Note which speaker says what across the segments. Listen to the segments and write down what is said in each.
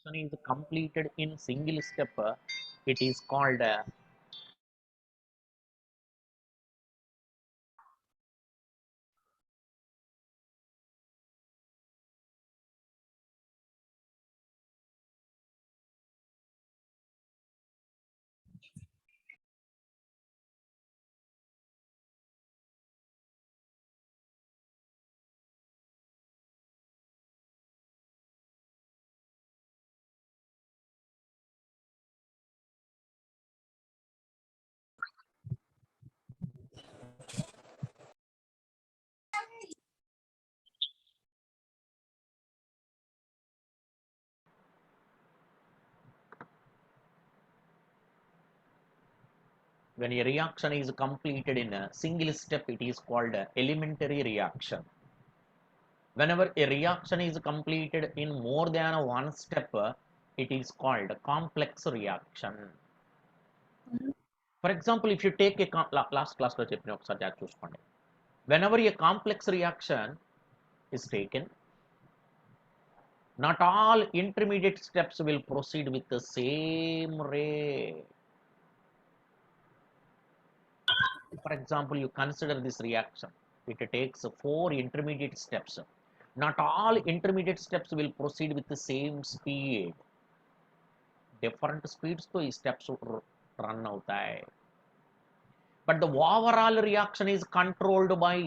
Speaker 1: reaction is completed in single step, it is called when a reaction is completed in a single step, it is called elementary reaction. Whenever a reaction is completed in more than one step, it is called complex reaction. For example, if you take a last class lo cheppina okasari jaga chuskondi. Whenever a complex reaction is taken, not all intermediate steps will proceed with the same rate. For example, you consider this reaction. It takes 4 intermediate steps. Not all intermediate steps will proceed with the same speed. Different speeds to steps run అవుతాయి. But the overall reaction is controlled by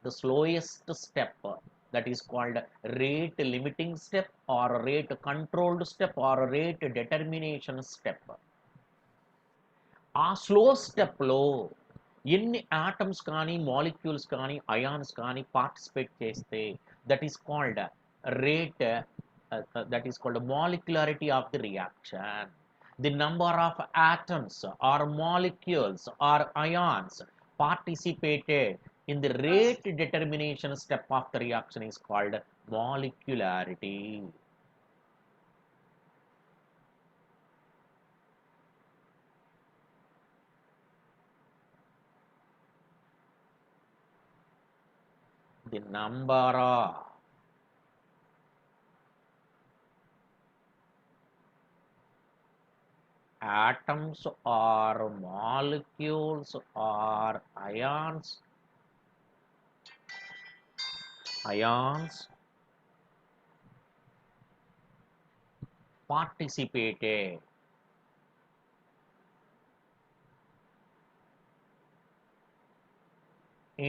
Speaker 1: the slowest step, that is called rate limiting step or rate controlled step or rate determination step. ఆ slow స్టెప్లో ఎన్ని atoms కానీ molecules కానీ ions కానీ participate చేస్తే that is called rate, that is called molecularity of the reaction. The number of atoms or molecules or ions participated in the rate determination step of the reaction is called molecularity. The number of atoms or molecules or ions participated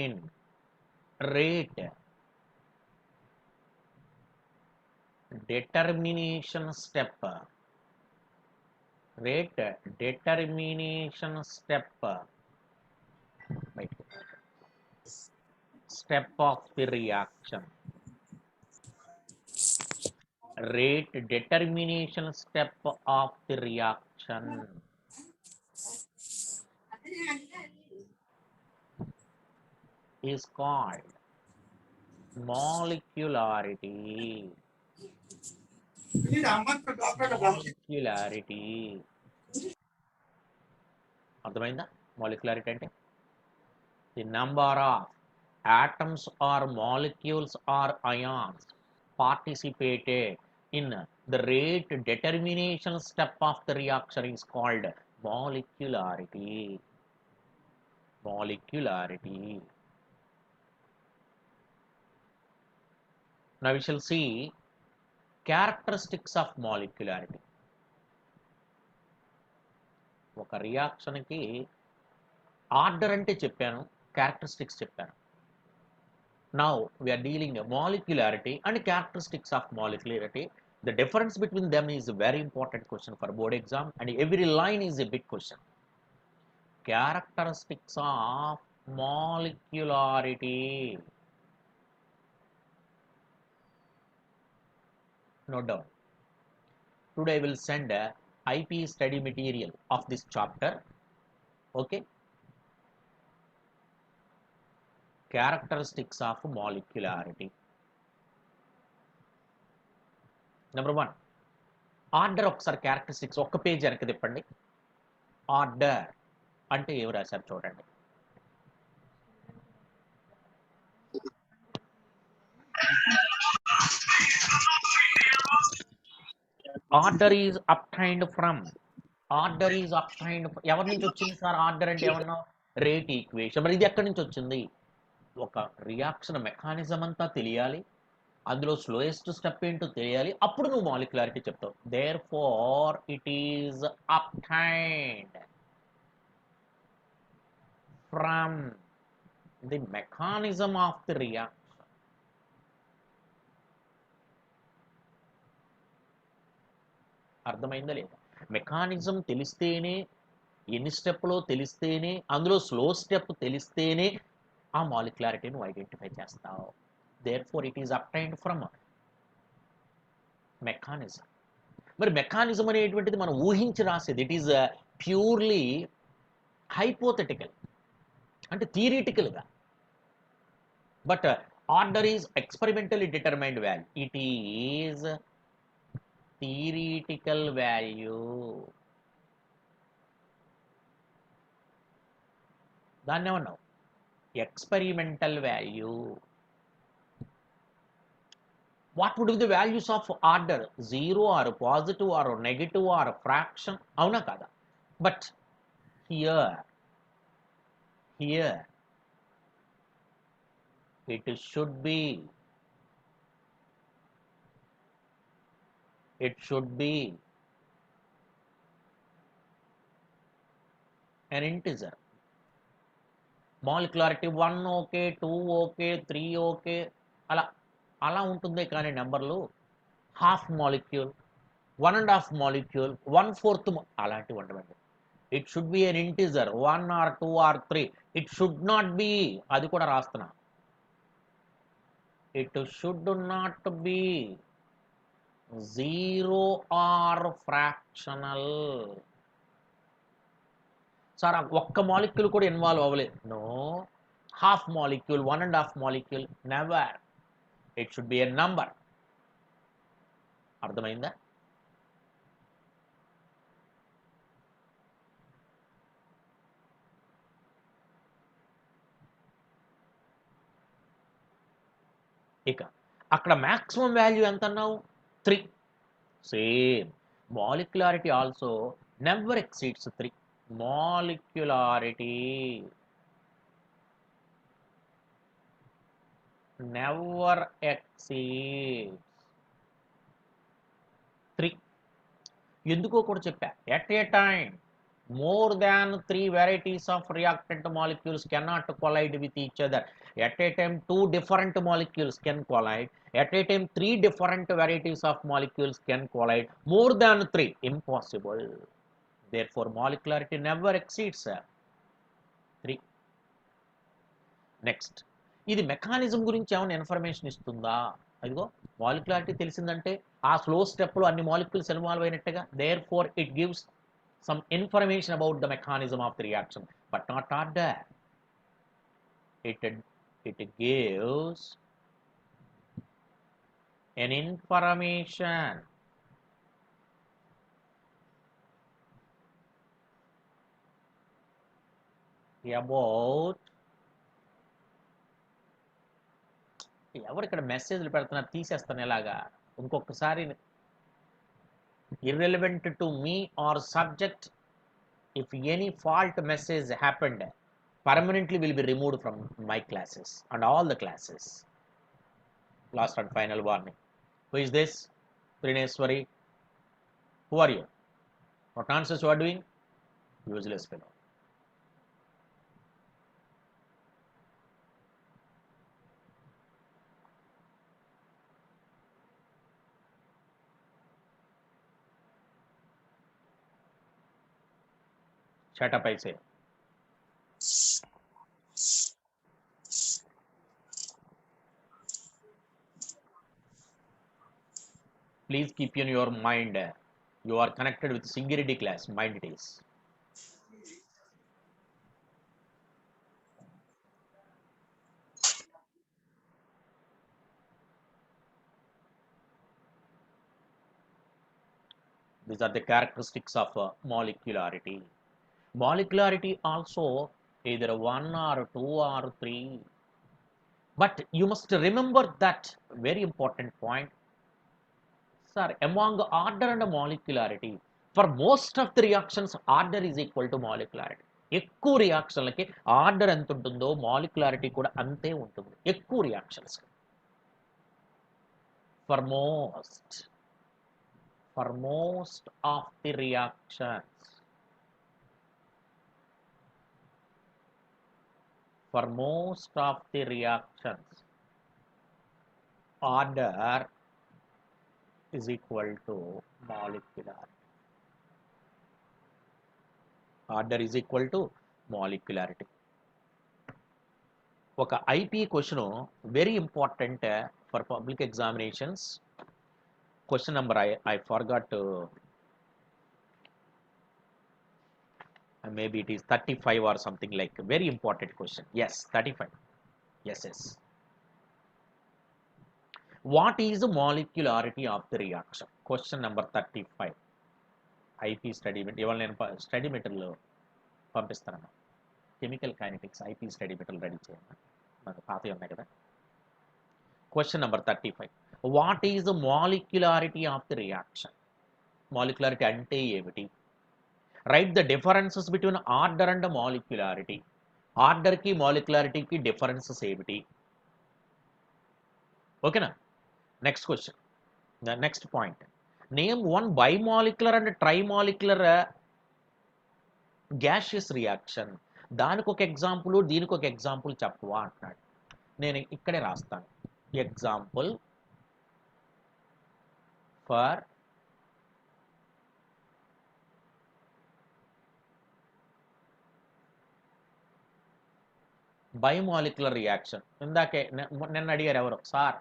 Speaker 1: in rate determination step, rate determination step, right, step of the reaction, rate determination step of the reaction is called molecularity. Molecularity. అర్థమైందా molecularity అంటే? The number of atoms or molecules or ions participated in the rate determination step of the reaction is called molecularity. Molecularity. Now we shall see characteristics of molecularity. ఒక రియాక్షన్కి order అంటే చెప్పాను, characteristics చెప్పాను. Now we are dealing with molecularity and characteristics of molecularity. The difference between them is a very important question for board exam, and every line is a big question. Characteristics of molecularity. Note down. Today I will send a IP study material of this chapter. Okay. Characteristics of molecularity. Number 1. Order ఒకసారి characteristics ఒక్క page వెనక్కి తిప్పండి. Order అంటే ఏమి రాశారు చూడండి. Order is obtained from ఎవరి నుంచి వచ్చింది సార్ ఆర్డర్ అంటే ఏమన్నా రేట్ ఈక్వేషన్. మరి ఇది ఎక్కడి నుంచి వచ్చింది? ఒక రియాక్షన్ మెకానిజం అంతా తెలియాలి, అందులో స్లోయెస్ట్ స్టెప్ ఏంటో తెలియాలి, అప్పుడు నువ్వు మాలిక్యులారిటీ చెప్తావు. Therefore it is obtained from the mechanism of the reaction. అర్థమైందా లేదా? మెకానిజం తెలిస్తేనే, ఎన్ని స్టెప్లో తెలిస్తేనే, అందులో స్లో స్టెప్ తెలిస్తేనే ఆ మాలిక్యులారిటీని నువ్వు ఐడెంటిఫై చేస్తావు. Therefore it is obtained from mechanism. మరి మెకానిజం అనేటువంటిది మనం ఊహించి రాసేది. ఇట్ ఈజ్ ప్యూర్లీ హైపోథెటికల్, అంటే థియరిటికల్గా. But order is experimentally determined value. It is theoretical value. దాన్ని ఏమన్నావు? Experimental value. What would be the values of order? Zero or positive or negative or fraction, అవునా కాదా? But here it should be an integer. Molecularity 1 okay, 2 okay, 3 okay, అలా అలా ఉంటుంది. కానీ నెంబర్లు half molecule, 1.5 molecule, 1/4 అలాంటివి ఉండవండి. It should be an integer, 1 or 2 or 3. It should not be, అది కూడా రాస్తున్నా, it should not be zero or fractional. Sir ఒక్క మాలిక్యూల్ కూడా ఇన్వాల్వ్ అవ్వలేదు. No, half molecule, 1.5 molecule, never. It should be a number. అర్థమైందా? ఇక అక్కడ maximum value ఎంత అన్నావు? 3. Same molecularity also never exceeds 3. Molecularity never exceeds 3. ఎందుకో కూడా చెప్పా. At a time more than 3 varieties of reactant molecules cannot collide with each other. At a time 2 different molecules can collide. At a time 3 different varieties of molecules can collide. More than 3, impossible. Therefore molecularity never exceeds 3. Next, ఇది mechanism గురించి ఏమైనా information ఇస్తుందా? అదిగో molecularity తెలిసిందంటే ఆ slow స్టెప్లో అన్ని molecules involve అయినట్టుగా. Therefore it gives some information about the mechanism of the reaction, but not order. It gives an information about, ఎవరు ఇక్కడ మెసేజ్లు పెడుతున్నారు, తీసేస్తాను ఎలాగా. ఇంకొకసారి irrelevant to me or subject, if any fault message happened, permanently will be removed from my classes and all the classes. Last and final warning. Who is this? Trineswari. Who are you? What nonsense you are doing? Useless fellow. Shut up, I say. Please keep in your mind, you are connected with singularity class. Mind it is. These are the characteristics of molecularity. Molecularity also either 1 or 2 or 3. But you must remember that very important point. Sir, among order and molecularity, for most of the reactions, order is equal to molecularity. ఎక్కువ రియాక్షన్లకి order ఎంత ఉంటుందో molecularity కూడా అంతే ఉంటుంది ఎక్కువ reactions. For most of the reactions, for most of the reactions, order is equal to molecularity. Order is equal to molecularity. ఒక IP question very important for public examinations. Question number I forgot, maybe it is 35 or something, like very important question. Yes, 35. Yes. What is the molecularity of the reaction? Question number 35. IP study ఇవాళ నేను study material పంపిస్తానమ్మా. Chemical kinetics IP study material ready చేయండి, నాకు పాతవి ఉన్నాయి కదా. Question number 35. What is the molecularity of the reaction? Molecularity అంటే ఏమిటి? Write the differences between order and molecularity. ఆర్డర్కి మాలిక్యులారిటీకి డిఫరెన్సెస్ ఏమిటి? ఓకేనా? Next question, next point. Name one bimolecular and trimolecular gaseous reaction. దానికి ఒక ఎగ్జాంపుల్, దీనికి ఒక ఎగ్జాంపుల్ చెప్పవా అంటున్నాడు. నేను ఇక్కడే రాస్తాను. Example for biomolecular reaction. ఇందాకే నిన్న అడిగారు ఎవరు, సార్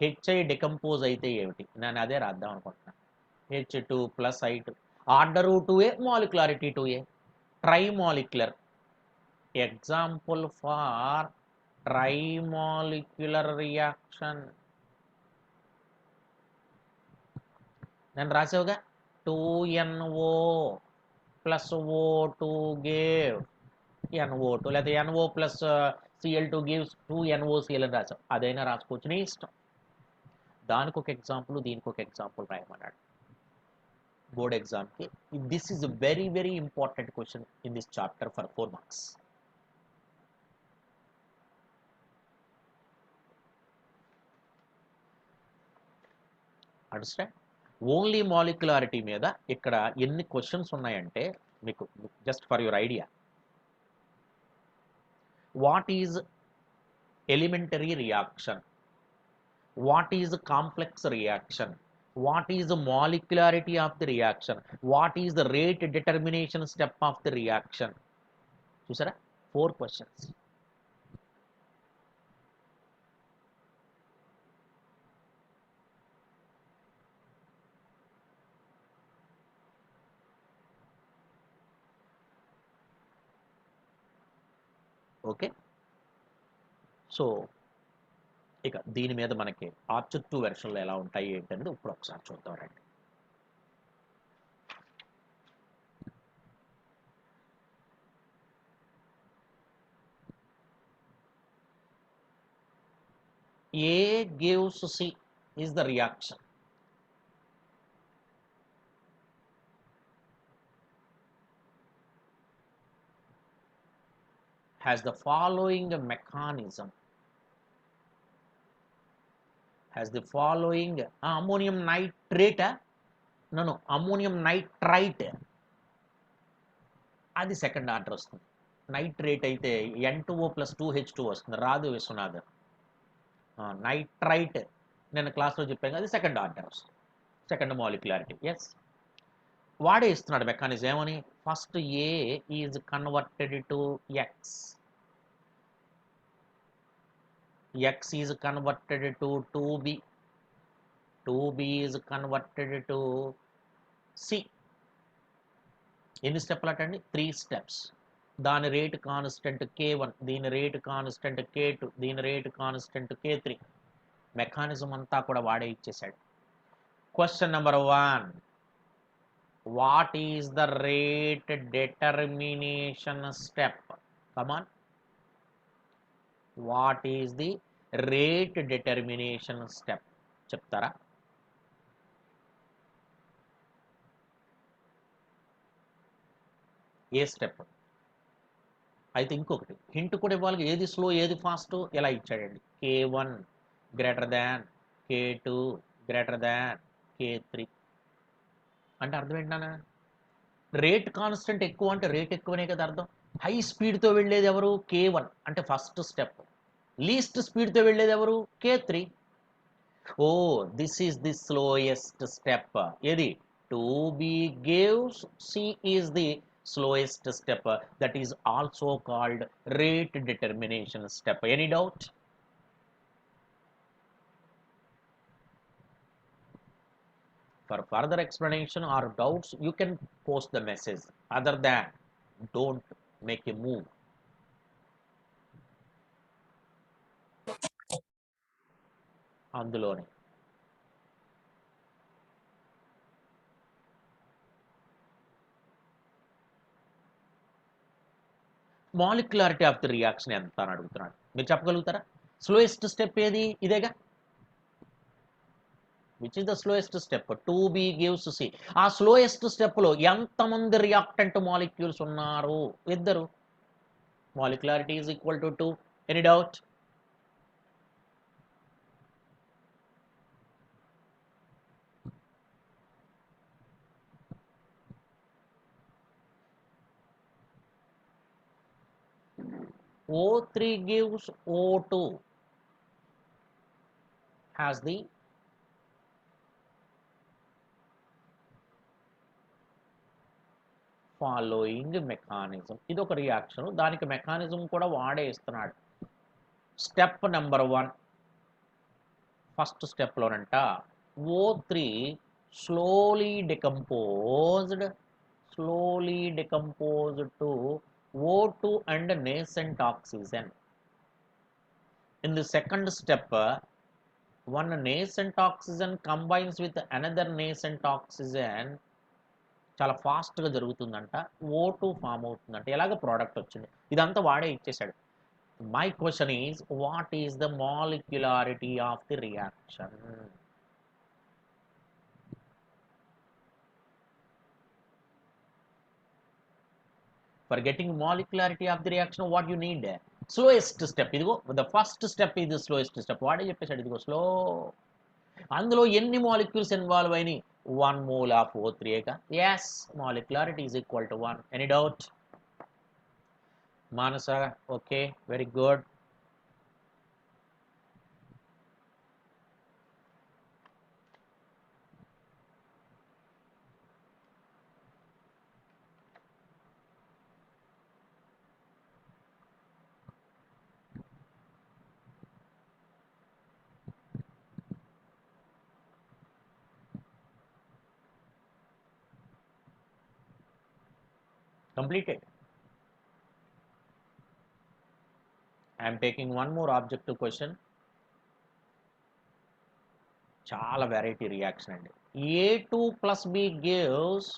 Speaker 1: హెచ్ఐ డికంపోజ్ అయితే ఏమిటి? నేను అదే రాద్దాం అనుకుంటున్నాను. H2 plus I2. Order 2A, molecularity 2A. Trimolecular. Example for trimolecular reaction. నేను రాసావుగా, 2NO plus O2 gave NO2, లేదా NO plus Cl2 gives 2NOCl అని రాసావు. అదైనా రాసుకోవచ్చు, నీ ఇష్టం. దానికి ఒక ఎగ్జాంపుల్, దీనికి ఒక example రాయమన్నాడు board exam ki. This is a very important question in this chapter for 4 marks. Understand? Only molecularity మీద ఇక్కడ ఎన్ని క్వశ్చన్స్ ఉన్నాయంటే మీకు just for your idea. What is elementary reaction? What is complex reaction? What is the molecularity of the reaction? What is the rate determination step of the reaction? చూసారా, 4 questions. Okay, so ఇక దీని మీద మనకి objective వెర్షన్లో ఎలా ఉంటాయి ఏంటనేది ఇప్పుడు ఒకసారి చూద్దాం రండి. A gives C is the reaction. Has the following mechanism. Has the following ammonium nitrate, no ammonium nitrite, అది సెకండ్ ఆర్డర్ వస్తుంది. నైట్రేట్ అయితే N2O ప్లస్ 2H2 వస్తుంది, రాదు విశ్వనాథ్. నైట్రైట్ నేను క్లాస్లో చెప్పాను, అది సెకండ్ ఆర్డర్ వస్తుంది, సెకండ్ మాలిక్యులారిటీ. ఎస్, వాడే ఇస్తున్నాడు మెకానిజం ఏమని. First A is converted to X, X is converted to 2B, 2B is converted to C. ఎన్ని స్టెప్లు అటండి? 3 steps. దాని రేట్ కాన్స్టెంట్ K1, దీని రేట్ కాన్స్టెంట్ K2, దీని రేట్ కాన్స్టెంట్ K3. మెకానిజం అంతా కూడా వాడే ఇచ్చేసాడు. Question number 1, what is the rate determination step? Come on, what is the rate determination step చెప్తారా? ఏ step. అయితే ఇంకొకటి హింట్ కూడా ఇవ్వాలి, ఏది స్లో ఏది ఫాస్ట్ ఎలా ఇచ్చాడండి. K1 greater than K2 greater than K3 అంటే అర్థం ఏంటన్నా, రేట్ కాన్స్టెంట్ ఎక్కువ అంటే రేట్ ఎక్కువనే కదా అర్థం. హై స్పీడ్తో వెళ్ళేది ఎవరు, K1 అంటే ఫస్ట్ స్టెప్. లీస్ట్ స్పీడ్తో వెళ్ళేది ఎవరు, K3. Oh this is the slowest step. ఏది 2b gives c is the slowest step, that is also called rate determination step. Any doubt? For further explanation or doubts you can post the message. Other than don't make a move. అందులోనే molecularity of the reaction ఎంత అని అడుగుతున్నాడు. మీరు చెప్పగలుగుతారా? Slowest step ఏది, ఇదేగా. Which is the slowest step, 2b gives c. ఆ slowest స్టెప్లో ఎంతమంది రియాక్టెంట్ మాలిక్యూల్స్ ఉన్నారు, ఇద్దరు. Molecularity is equal to 2. Any doubt? O3 gives O2 has the following mechanism. ఇది ఒక రియాక్షన్, దానికి మెకానిజం కూడా వాడే ఇస్తున్నాడు. స్టెప్ నెంబర్ 1, ఫస్ట్ స్టెప్లోనంట O3 slowly decomposed to O2 and nascent oxygen. In the second step, one nascent oxygen combines with another nascent oxygen. చాలా ఫాస్ట్గా జరుగుతుందంట, O2 ఫామ్ అవుతుందంట. ఎలాగ ప్రోడక్ట్ వచ్చింది, ఇదంతా వాడే ఇచ్చేసాడు. My question is what is the molecularity of the reaction? For getting molecularity of the reaction what you need, slowest step. ఇదిగో ద ఫస్ట్ స్టెప్ ఇది స్లోయెస్ట్ స్టెప్, వాడే చెప్పేశాడు. ఇదిగో స్లో. అందులో ఎన్ని మాలిక్యూల్స్ ఇన్వాల్వ్ అయినాయి, 1 mole of O3. Yes, molecularity is equal to 1. Any doubt? Manasa, okay, very good. Completed. I am taking one more objective question. చాలా variety reaction అండి. A2 plus B gives,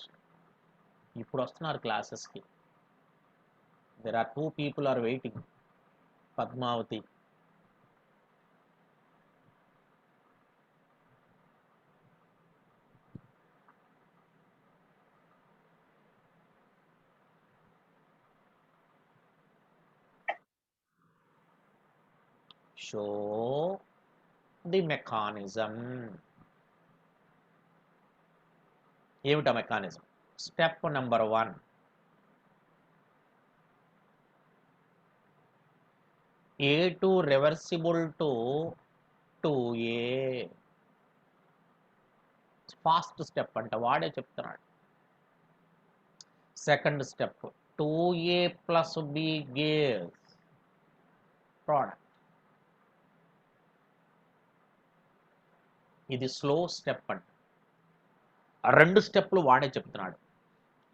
Speaker 1: ఇప్పుడు వస్తున్నారు క్లాసెస్కి. There are 2 people are waiting. Padmavati, show the mechanism. ఏమిటా mechanism? Step number 1, A2 reversible to 2A. Fast step అంట, వాడే చెప్తున్నాడు. Second step 2A plus B gives product. ఇది స్లో స్టెప్ అంట. రెండు స్టెప్లు వాడే చెప్తున్నాడు.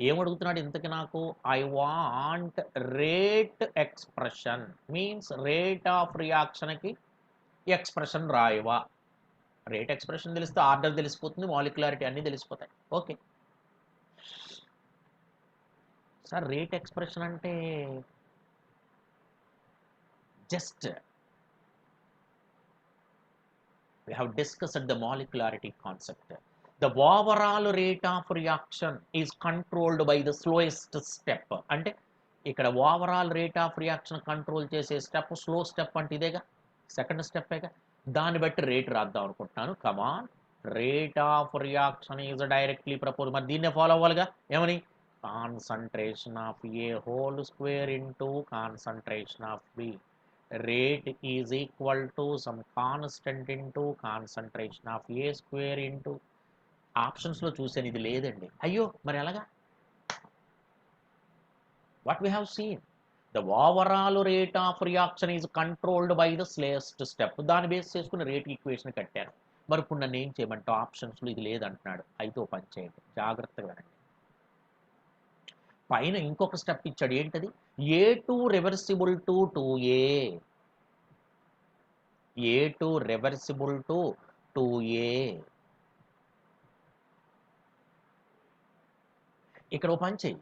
Speaker 1: ఏమడుగుతున్నాడు ఇంతకి నాకు, I want rate expression, means rate of రియాక్షన్కి ఎక్స్ప్రెషన్ రాయవా. రేట్ ఎక్స్ప్రెషన్ తెలిస్తే ఆర్డర్ తెలిసిపోతుంది, మాలిక్యులారిటీ అన్నీ తెలిసిపోతాయి. ఓకే సార్, రేట్ ఎక్స్ప్రెషన్ అంటే just we have discussed the molecularity concept. The overall rate of reaction is controlled by the slowest step. అంటే ఇక్కడ overall rate of reaction control చేసే step slow step అంటే ఇదేగా, second స్టెప్పేగా. దాన్ని బట్టి rate రాద్దాం అనుకుంటున్నాను. కమాన్, rate of reaction is directly propose. మరి దీన్నే ఫాలో అవ్వాలిగా. ఏమని? Concentration of A whole square into concentration of B. Rate is equal to some constant into concentration of A square into. ఆప్షన్స్లో చూసాను, ఇది లేదండి. అయ్యో, మరి ఎలాగా? What we have seen, the overall rate of reaction is controlled by the slowest step. దాన్ని base చేసుకుని rate equation కట్టాను. మరి ఇప్పుడు నన్ను ఏం చేయమంటావు? ఆప్షన్స్లో ఇది లేదంటున్నాడు. అయితే ఓ పని చేయండి, జాగ్రత్తగా వినండి. పైన ఇంకొక స్టెప్ ఇచ్చాడు. ఏంటది? A two reversible to 2a. A two reversible to 2a. ఇక్కడ ఓ పని చేయి.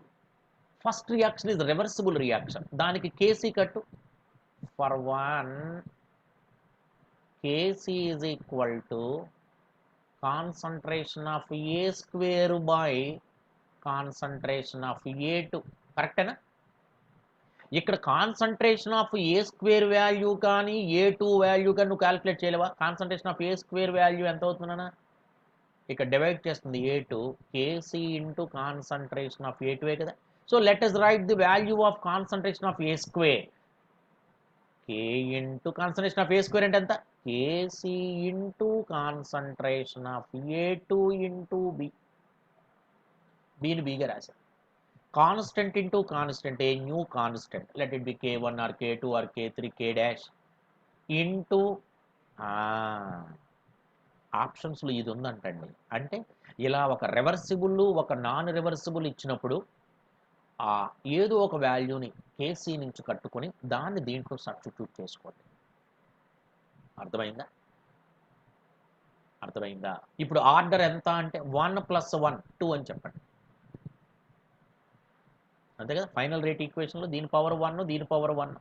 Speaker 1: First reaction is reversible reaction. దానికి కేసీ కట్టు. For one KC is equal to concentration of A square by concentration of A two. కరెక్టేనా? ఇక్కడ concentration of A square value కానీ A two value కానీ నువ్వు క్యాలిక్యులేట్ చేయలేవా? Concentration of A square value ఎంత అవుతుందన్నా? ఇక్కడ డివైడ్ చేస్తుంది A two KC into concentration of ఏ2 కదా. So let us write the value of concentration of A square. K into concentration of A square అంటే ఎంత? KC into concentration of A two into B. బీని బీగా రాశారు. Constant into constant, a new constant, let it be k1 or k2 or k3 k dash into ఆప్షన్స్లో ఇది ఉందంటండి. అంటే ఇలా ఒక రివర్సిబుల్ ఒక నాన్ రివర్సిబుల్ ఇచ్చినప్పుడు ఏదో ఒక వాల్యూని కేసీ నుంచి కట్టుకొని దాన్ని దీంట్లో సబ్స్టిట్యూట్ చేసుకోండి. అర్థమైందా? అర్థమైందా? ఇప్పుడు ఆర్డర్ ఎంత అంటే 1 + 1 2 అని చెప్పండి. అంతే కదా. ఫైనల్ రేట్ ఈక్వేషన్లో దీని పవర్ 1, దీని పవర్ 1.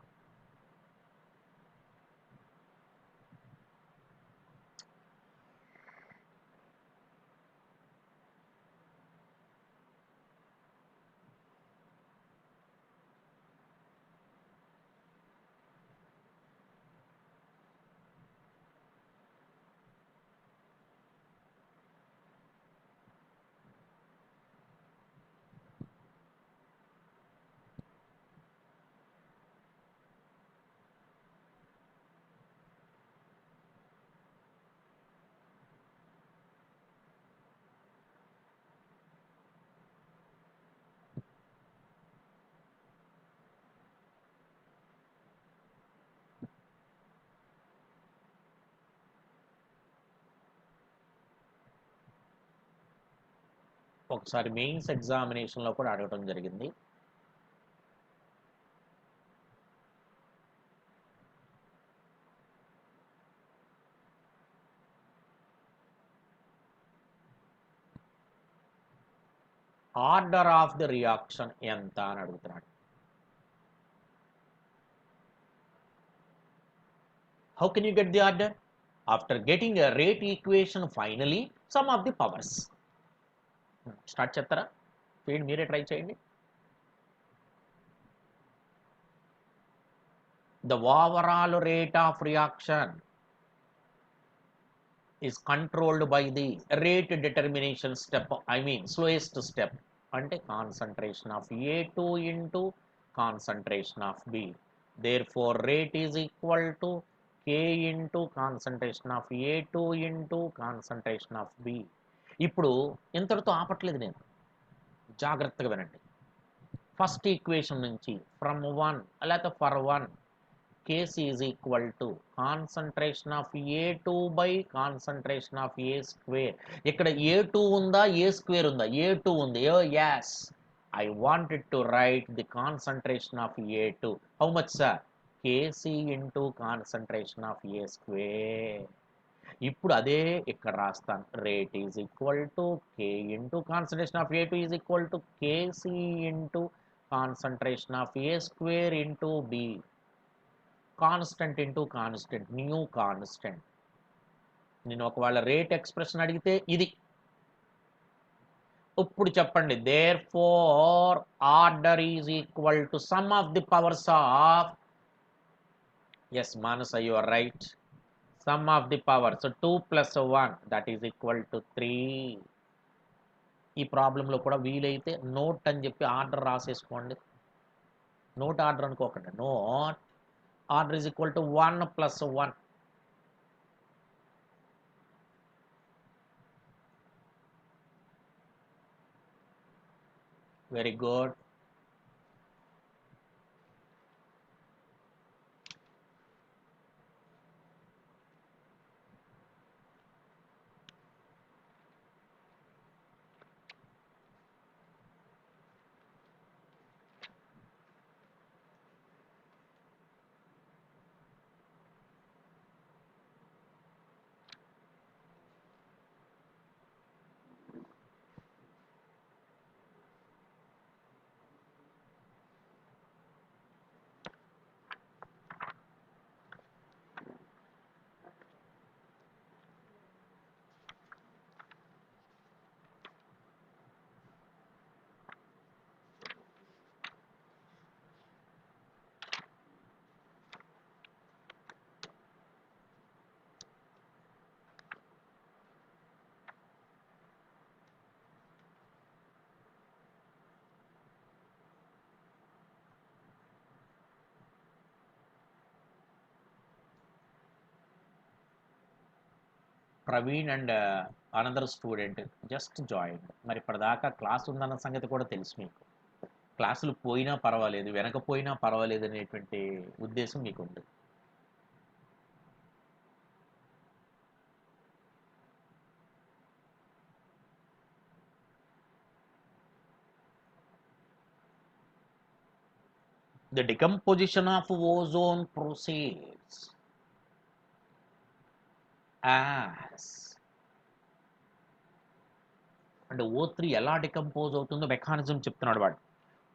Speaker 1: ఒకసారి మెయిన్స్ ఎగ్జామినేషన్లో కూడా అడగడం జరిగింది. ఆర్డర్ ఆఫ్ ది రియాక్షన్ ఎంత అని అడుగుతున్నాడు. How can you get the order? After getting a rate equation finally some of the powers. Start చేస్తారా? చేయండి, మీరే ట్రై చేయండి. The overall rate of reaction is controlled by the rate determination step, I mean slowest step, అంటే concentration of A2 into concentration of B. Therefore rate is equal to K into concentration of A2 into concentration of B. ఇప్పుడు ఇంతటితో ఆపట్లేదు నేను, జాగ్రత్తగా వినండి. First equation నుంచి from 1 లేకపోతే for 1 Kc is equal to concentration of A2 by concentration of A square. ఇక్కడ A2 ఉందా, A square ఉందా? A2 ఉంది. Yes, I wanted to write the concentration of A2. How much, sir? Kc into concentration of A square. ఇప్పుడు అదే ఇక్కడ రాస్తాను. Rate is equal to K into concentration of A2 is equal to Kc into concentration of A square into B. Constant into constant, new constant. నేను ఒకవేళ rate expression అడిగితే ఇది, ఇప్పుడు చెప్పండి, therefore order is equal to sum of the powers of, yes Manasa you are right, sum of the powers 2 + 1 that is equal to 3. ఈ ప్రాబ్లంలో కూడా వీలైతే నోట్ అని చెప్పి ఆర్డర్ రాసేసుకోండి. నోట్ ఆర్డర్ అనుకోకండి, net order is equal to 1 + 1. Very good. Praveen and another student just join. మరి ఇప్పటిదాకా క్లాస్ ఉందన్న సంగతి కూడా తెలుసు మీకు. క్లాసులు పోయినా పర్వాలేదు, వెనకపోయినా పర్వాలేదు అనేటువంటి ఉద్దేశం మీకు ఉంది. The decomposition of ozone proceeds as, అంటే O3 ఎలా డికంపోజ్ అవుతుందో మెకానిజం చెప్తున్నాడు వాడు.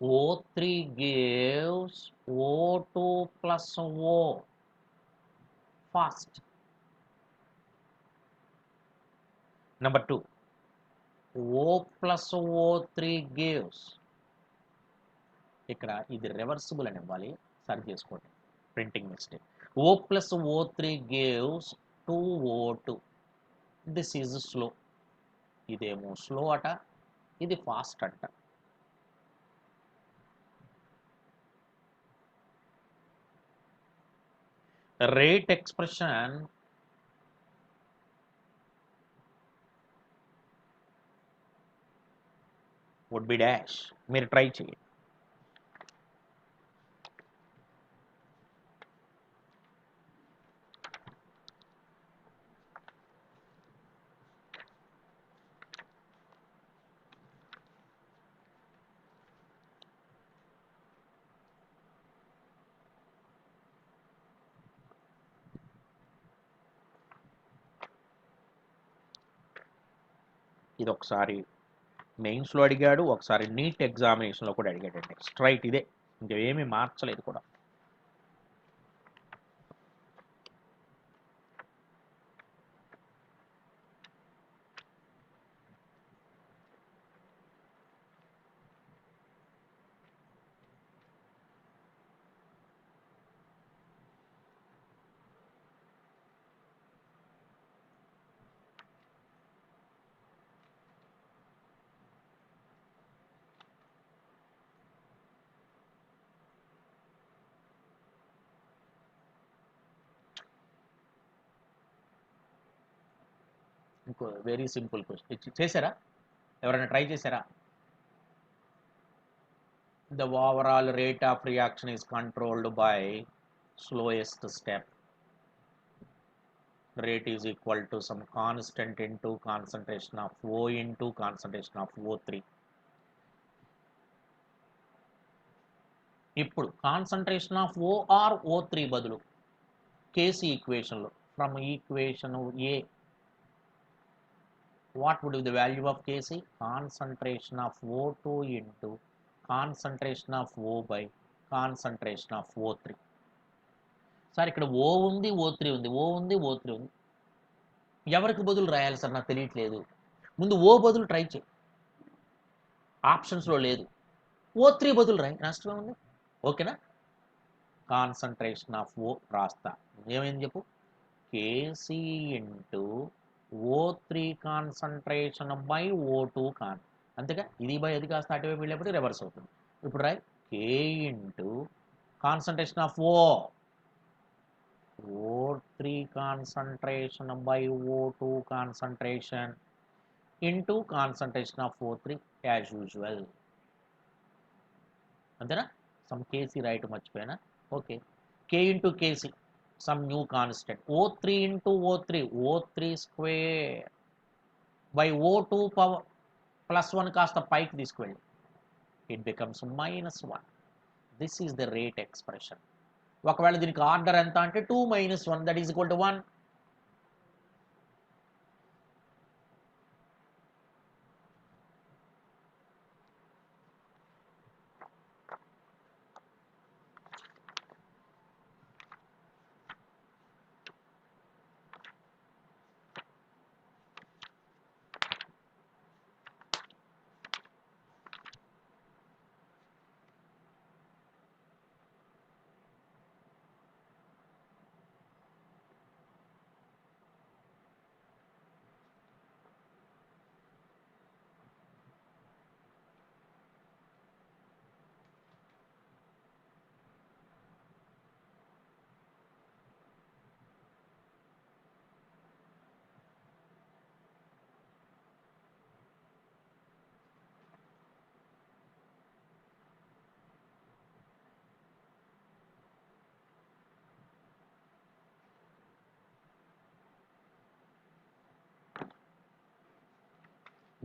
Speaker 1: O3 gives O2 plus O fast. Number 2, O plus O3 gives, ఇక్కడ ఇది రివర్సిబుల్ అని ఇవ్వాలి, సరి చేసుకోండి, printing mistake. O plus O3 gives 2O2. This is slow. ఇదేమో స్లో అట, ఇది ఫాస్ట్ అంట. Rate expression would be dash. మీరు ట్రై చేయండి. ఇది ఒకసారి మెయిన్స్లో అడిగాడు, ఒకసారి నీట్ ఎగ్జామినేషన్లో కూడా అడిగాడండి. స్ట్రైట్ ఇదే, ఇంకేమీ మార్చలేదు కూడా. ఇంకో వెరీ సింపుల్ క్వశ్చన్ చేశారా, ఎవరైనా ట్రై చేశారా? The overall rate of reaction is controlled by slowest step. Rate is equal to some constant into concentration of O into concentration of O3. ఇప్పుడు concentration of O or O3 బదులు KC ఈక్వేషన్లో from equation A, what would be the value of Kc? Concentration of O2 into concentration of O by concentration of O3. Sir ఇక్కడ O ఉంది, O3 ఉంది, O ఉంది, O3 ఉంది, ఎవరికి బదులు రాయాలి సార్ నాకు తెలియట్లేదు. ముందు O బదులు ట్రై చేయి. ఆప్షన్స్లో లేదు. O3 బదులు రాయి, నష్టమే ఉంది. ఓకేనా? కాన్సన్ట్రేషన్ ఆఫ్ ఓ రాస్తా. ఏమైంది చెప్పు? K C into O3 concentration by O2 con. అంతేగా, ఇది బై అది కాస్త అటువైపు వెళ్ళేప్పుడు రివర్స్ అవుతుంది. ఇప్పుడు రాయి K into concentration of O3 concentration by O2 concentration into concentration of O3 as usual. అంతేనా? సమ్ కేసీ రైట్ మర్చిపోయినా. Okay, K into KC some new constant O3 into O3 square by O2 power +1 కాస్త పైకి తీసుకువెళ్ళి it becomes -1. This is the rate expression. ఒకవేళ దీనికి order ఎంత అంటే 2 - 1, that is equal to 1.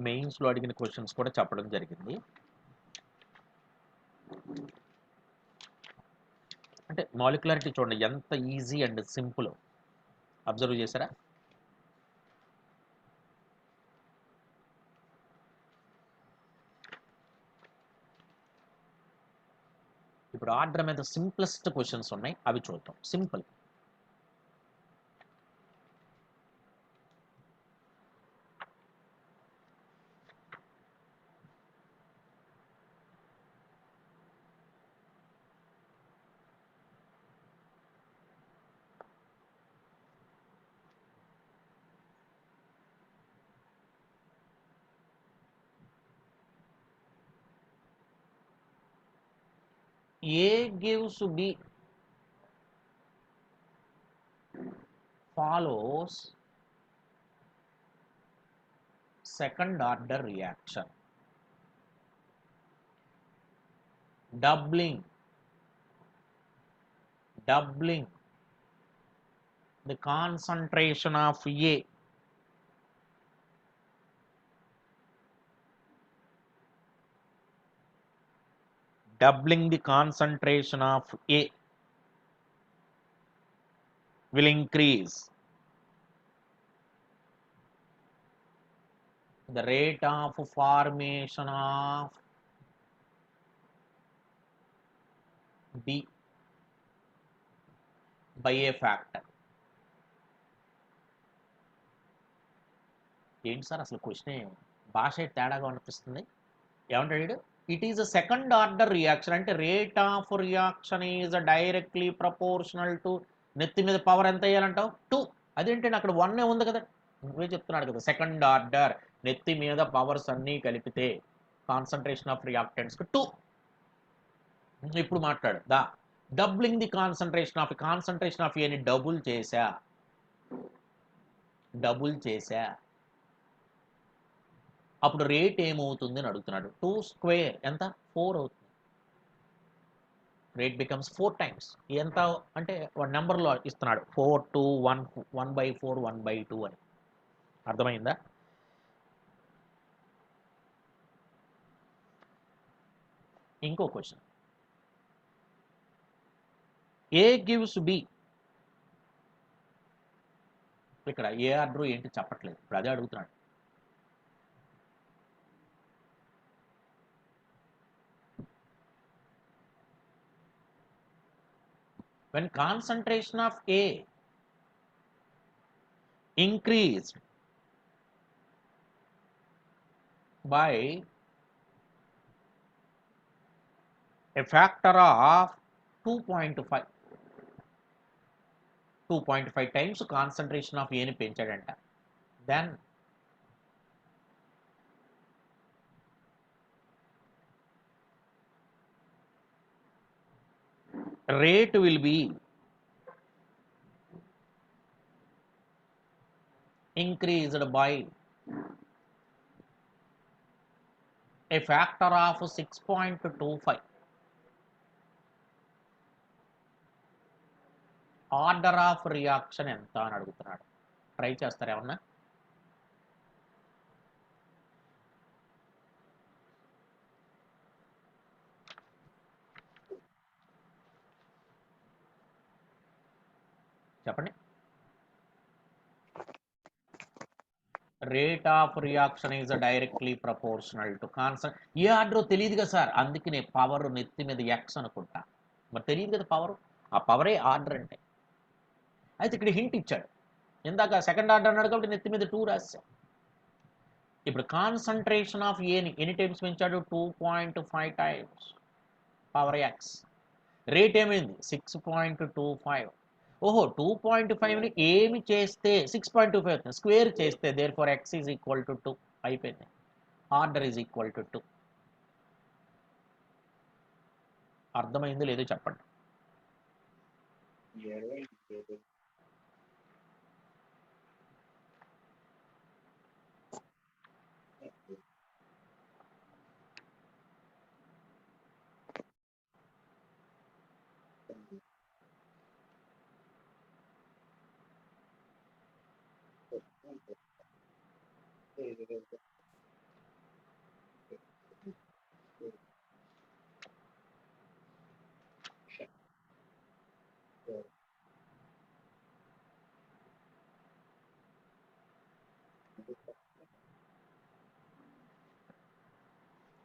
Speaker 1: మెయిన్స్లో అడిగిన క్వశ్చన్స్ కూడా చెప్పడం జరిగింది. అంటే మాలిక్యులారిటీ చూడండి ఎంత ఈజీ అండ్ సింపుల్. అబ్జర్వ్ చేశారా? ఇప్పుడు ఆర్డర్ మీద సింప్లెస్ట్ క్వశ్చన్స్ ఉన్నాయి, అవి చూద్దాం. Simple. A gives B follows second order reaction, doubling the concentration of A will increase the rate of formation of B by a factor. ఏంటి sir అసలు question భాష తేడాగా అనిపిస్తుంది. ఏమంటాడు? It is a second order reaction అంటే rate of reaction is directly proportional to నెత్తి మీద power ఎంత వేయాలంటావు? 2. అదేంటంటే అక్కడ 1 ఉంది కదా, నువ్వే చెప్తున్నాడు కదా, సెకండ్ ఆర్డర్ నెత్తి మీద పవర్స్ అన్నీ కలిపితే కాన్సన్ట్రేషన్ ఆఫ్ రియాక్టెంట్స్ 2. ఇప్పుడు మాట్లాడు దా డబ్లింగ్ ది కాన్సన్ట్రేషన్ ఆఫ్ ఏని డబుల్ చేశా అప్పుడు రేట్ ఏమవుతుంది అని అడుగుతున్నాడు. 2 స్క్వేర్ ఎంత? 4 అవుతుంది. Rate becomes 4 times. ఎంత అంటే వాడు నెంబర్లో ఇస్తున్నాడు 4 2 1 1/4 1/2 అని. అర్థమైందా? ఇంకో క్వశ్చన్. ఏ గివ్స్ బి. ఇక్కడ ఏ ఆర్డర్ ఏంటి చెప్పట్లేదు, ఇప్పుడు అదే అడుగుతున్నాడు. when concentration of A increased by a factor of 2.5 times concentration of A ని పెంచాడంట. Then rate will be increased by a factor of 6.25. Order of reaction ఎంత అని అడుగుతున్నాడు. ట్రై చేస్తారు ఏమన్నా? చెప్పండి. Rate of reaction is directly proportional to constant. A order తెలియదు కదా sir, అందుకనే పవర్ నెత్తి మీద ఎక్స్ అనుకుంటా. మరి తెలియదు కదా పవర్, ఆ పవరే ఆర్డర్ అంటే. అయితే ఇక్కడ హింట్ ఇచ్చాడు. ఇందాక సెకండ్ ఆర్డర్ అన్నాడు కాబట్టి నెత్తి మీద 2 రాశాం. ఇప్పుడు కాన్సన్ట్రేషన్ ఆఫ్ ఏని ఎన్ని టైమ్స్ పెంచాడు? 2.5 టైమ్స్ పవర్ ఎక్స్. రేట్ ఏమైంది? 6.25. ఓహో, 2.5ని ఏమి చేస్తే 6.25 అవుతుంది, స్క్వేర్ చేస్తే therefore X is equal to 2 అయిపోయింది. Order is equal to 2. అర్థమైంది లేదో చెప్పండి.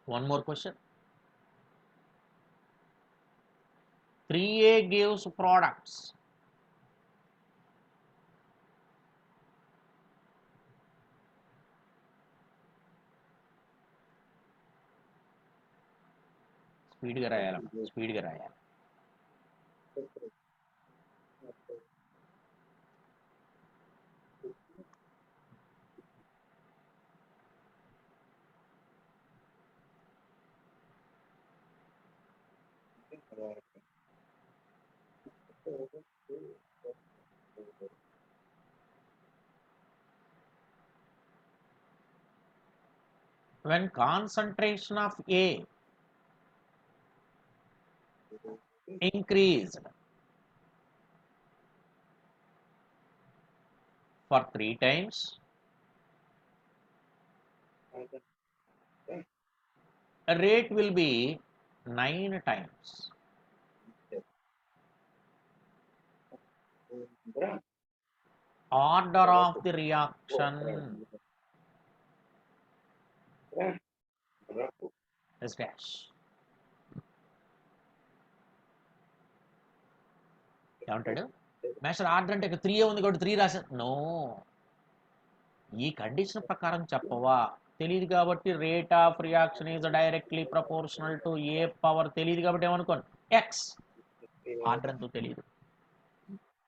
Speaker 1: One more question. 3A gives products. స్పీడ్గా రాయాలమ్మా, స్పీడ్గా రాయాలి. When concentration of A increased for 3 times, rate will be 9 times. Order of the reaction is dash. ఏమంటాడు master? Order అంటే 3 ఉంది కాబట్టి 3 రాసా. నో, ఈ కండిషన్ ప్రకారం చెప్పవా? తెలియదు కాబట్టి rate of reaction is directly proportional to A power. తెలియదు కాబట్టి ఏమనుకోండి ఎక్స్. ఆర్డర్ ఎంతో తెలియదు.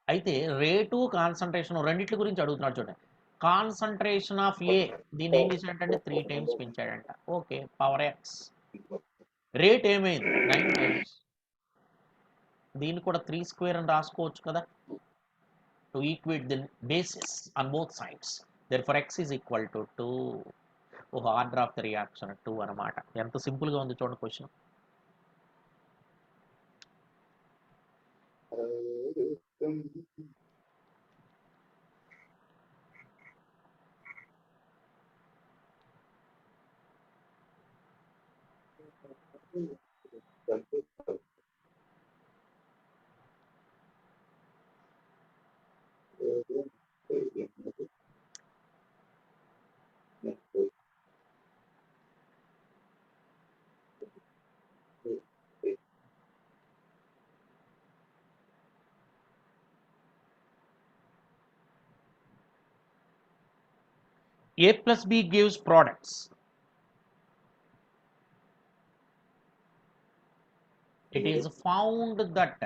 Speaker 1: అయితే రేటు కాన్సన్ట్రేషన్ రెండిట్ల గురించి అడుగుతున్నాడు చూడండి. కాన్సన్ట్రేషన్ ఆఫ్ ఏ దీన్ని ఏం చేశాడంటే 3 టైమ్స్ పెంచాడంట. Okay, power X. రేట్ ఏమైంది? 9 టైమ్స్. దీన్ని కూడా 3 స్క్వేర్ అని రాసుకోవచ్చు కదా, to equate the basis on both sides. therefore x is equal to 2. ఓహో, ఆర్డర్ ఆఫ్ ద రియాక్షన్ 2 అనమాట. ఎంత సింపుల్గా ఉంది చూడండి question. A plus B gives products. It is found that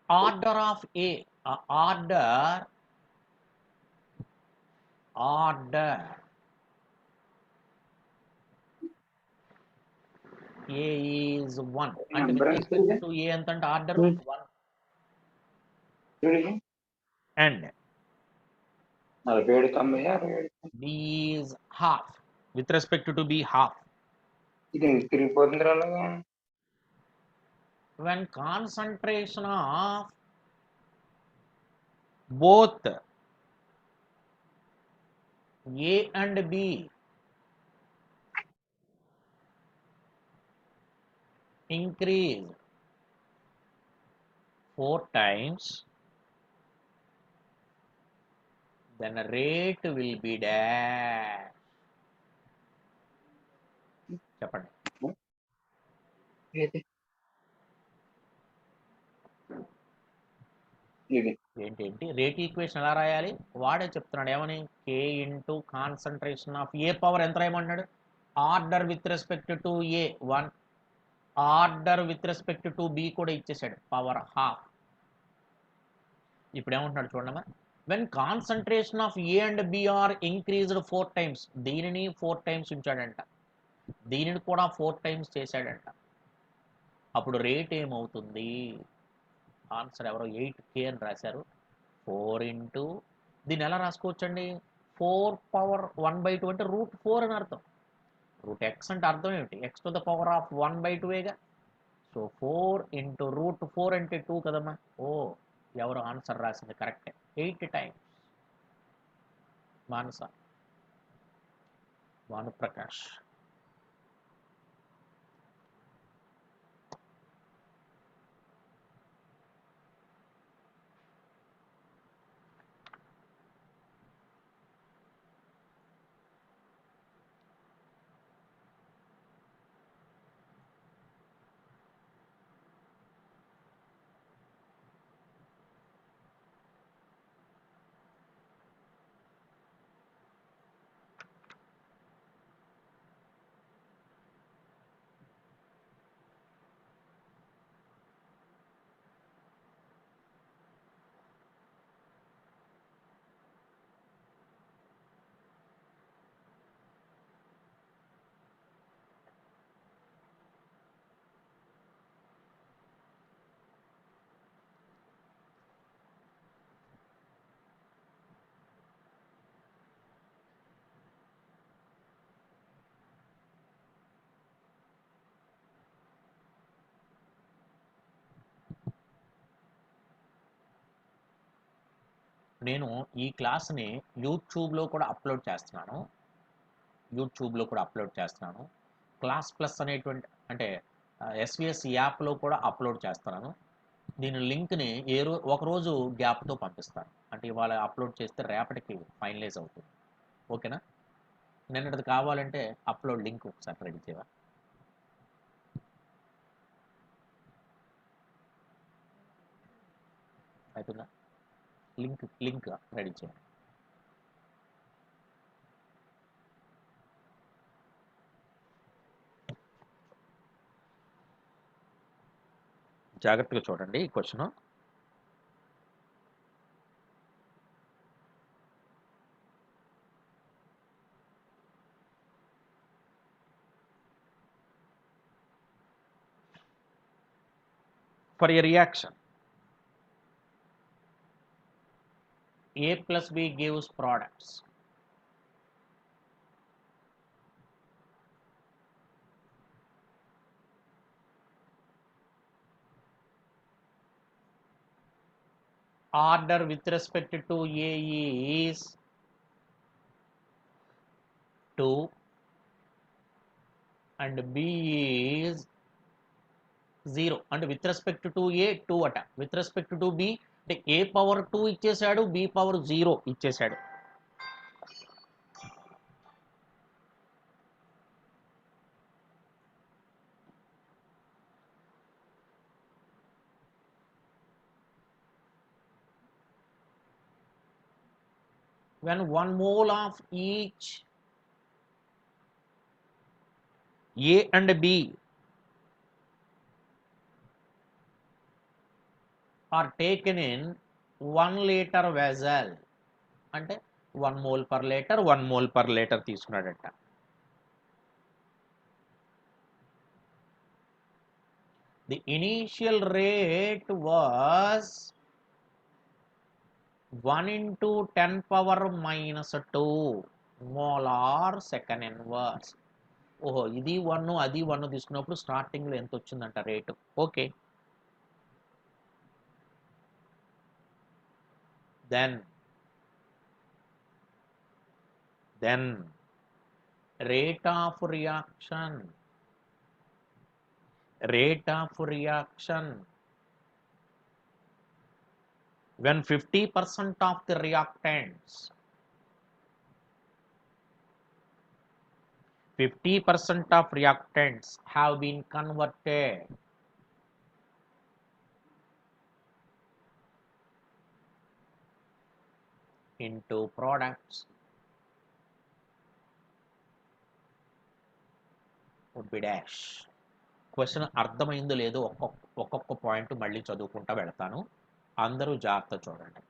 Speaker 1: order of A, order A is 1 and with respect to A and order 1 and B is half with respect to B half. When concentration of both A and B increase 4 times, then rate will be dash. చెప్పండి. ఏంటి rate equation ఎలా రాయాలి? వాడే చెప్తున్నాడు ఏమని, K into concentration of A power ఎంత రాయమన్నాడు, order with respect to A 1, order with respect to B కూడా ఇచ్చేసాడు పవర్ హాఫ్. ఇప్పుడు ఏమంటున్నాడు చూడమ్మా, when concentration of A and B are increased 4 times, దీనిని 4 టైమ్స్ ఉంచాడంట, దీనిని కూడా 4 టైమ్స్ చేశాడంట. అప్పుడు రేట్ ఏమవుతుంది? ఆన్సర్ ఎవరో 8K అని రాశారు. 4 ఇంటూ దీన్ని ఎలా రాసుకోవచ్చండి, 4 పవర్ 1/2 అంటే √4 అని అర్థం. √x అంటే అర్థం ఏమిటి, x to the power of 1/2ఏగా. సో 4 ఇంటూ √4 అంటే 2 కదమ్మా. ఓ ఎవరు ఆన్సర్ రాసింది కరెక్టే, 8 టైమ్స్. మానస, భానుప్రకాష్. నేను ఈ క్లాస్ని యూట్యూబ్లో కూడా అప్లోడ్ చేస్తున్నాను. క్లాస్ ప్లస్ అనేటువంటి అంటే ఎస్విఎస్ యాప్లో కూడా అప్లోడ్ చేస్తున్నాను. దీని లింక్ని ఒకరోజు గ్యాప్తో పంపిస్తాను. అంటే ఇవాళ అప్లోడ్ చేస్తే రేపటికి ఫైనలైజ్ అవుతుంది. ఓకేనా? నిన్నటిది కావాలంటే అప్లోడ్ లింక్ ఒకసారి రెడీ చేయవా? అవుతుందా? లింక్ రెడీ చేయండి. జాగ్రత్తగా చూడండి ఈ question. For a reaction, A plus B gives products. Order with respect to A is 2 and B is 0. And with respect to A 2 అట, with respect to B అంటే A power 2 ఇచ్చేసాడు, B power 0 ఇచ్చేసాడు. When 1 mole of each A and B are taken in 1 liter vessel. అంటే 1 mole per liter 1 mole per liter తీసుకున్నాడట. The initial rate was 1 into 10 power minus 2 molar second inverse. ఓహో ఇది 1 అది 1 తీసుకున్నప్పుడు స్టార్టింగ్లో ఎంత వచ్చిందంట rate. Okay, then rate of reaction when 50% of the reactants 50% of reactants have been converted into products would be dash. Question అర్థమైందో లేదో ఒక్కొక్క పాయింట్ మళ్ళీ చదువుకుంటా వెళ్తాను, అందరూ జాగ్రత్త చూడండి.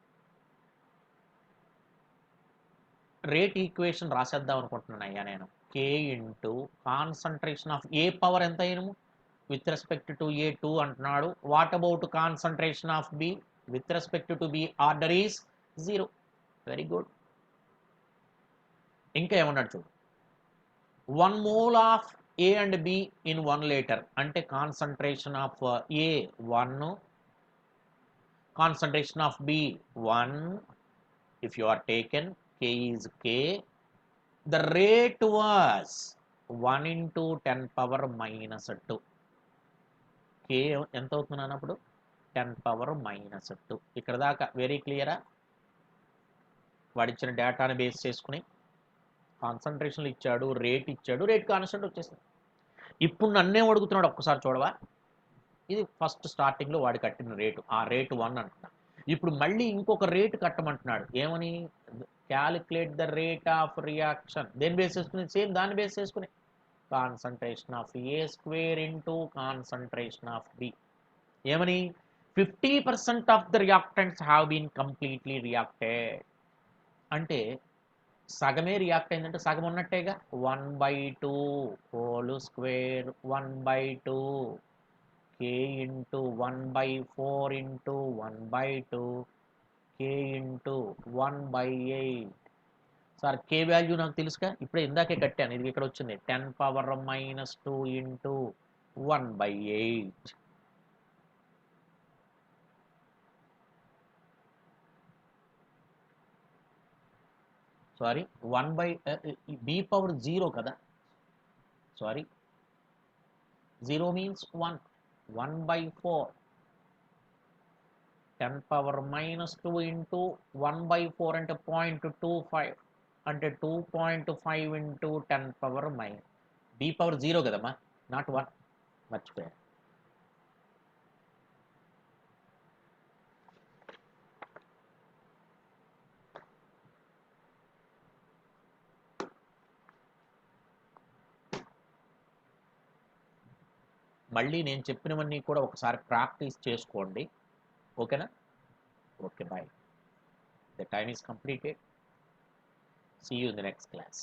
Speaker 1: రేట్ ఈక్వేషన్ రాసేద్దాం అనుకుంటున్నాను అయ్యా నేను. K into concentration of A power ఎంత అయినము విత్ రెస్పెక్ట్ టు ఏ 2 అంటున్నాడు. What about concentration of B with respect to B order is 0. Very good. ఇంకా ఏమన్నాడు చూడు, 1 mole of A and B in 1 liter అంటే concentration of A 1, concentration of B 1. If you are taken, K is K. The rate was 1 into 10 power minus 2. K ఎంత అవుతుంది అన్నప్పుడు 10 power minus 2. ఇక్కడ దాకా very క్లియరా? వాడిచ్చిన డేటాని బేస్ చేసుకుని కాన్సన్ట్రేషన్లు ఇచ్చాడు, రేట్ ఇచ్చాడు, రేట్ కాన్స్టెంట్ వచ్చేసింది. ఇప్పుడు నన్నే అడుగుతున్నాడు, ఒక్కసారి చూడవా. ఇది ఫస్ట్ స్టార్టింగ్లో వాడు కట్టిన రేటు, ఆ రేటు 1 అంటున్నా. ఇప్పుడు మళ్ళీ ఇంకొక రేటు కట్టమంటున్నాడు. ఏమని? Calculate the rate of reaction. దేని బేస్ చేసుకుని? సేమ్ దాన్ని బేస్ చేసుకుని concentration of A square into concentration of B. ఏమని? 50% of the reactants have been completely reacted. అంటే సగమే రియాక్ట్ అయిందంటే సగం ఉన్నట్టేగా. 1/2 whole square 1/2 K into 1/4 into 1/2 K into 1/8. Sir K value నాకు తెలుసుగా, ఇప్పుడే ఇందాకే కట్టాను, ఇది ఇక్కడ వచ్చింది 10 power minus 2 into 1/8. Sorry 1 by B power 0 కదా, sorry 0 means 1. 1/4 10 power minus 2 into 1/4 అంటే 0.25 అంటే 2.5 into 10 power minus B power 0 కదమ్మా, నాట్ 1, మర్చిపోయా. మళ్ళీ నేను చెప్పినవన్నీ కూడా ఒకసారి ప్రాక్టీస్ చేసుకోండి, ఓకేనా? Okay, bye. The time is completed. See you in the next class.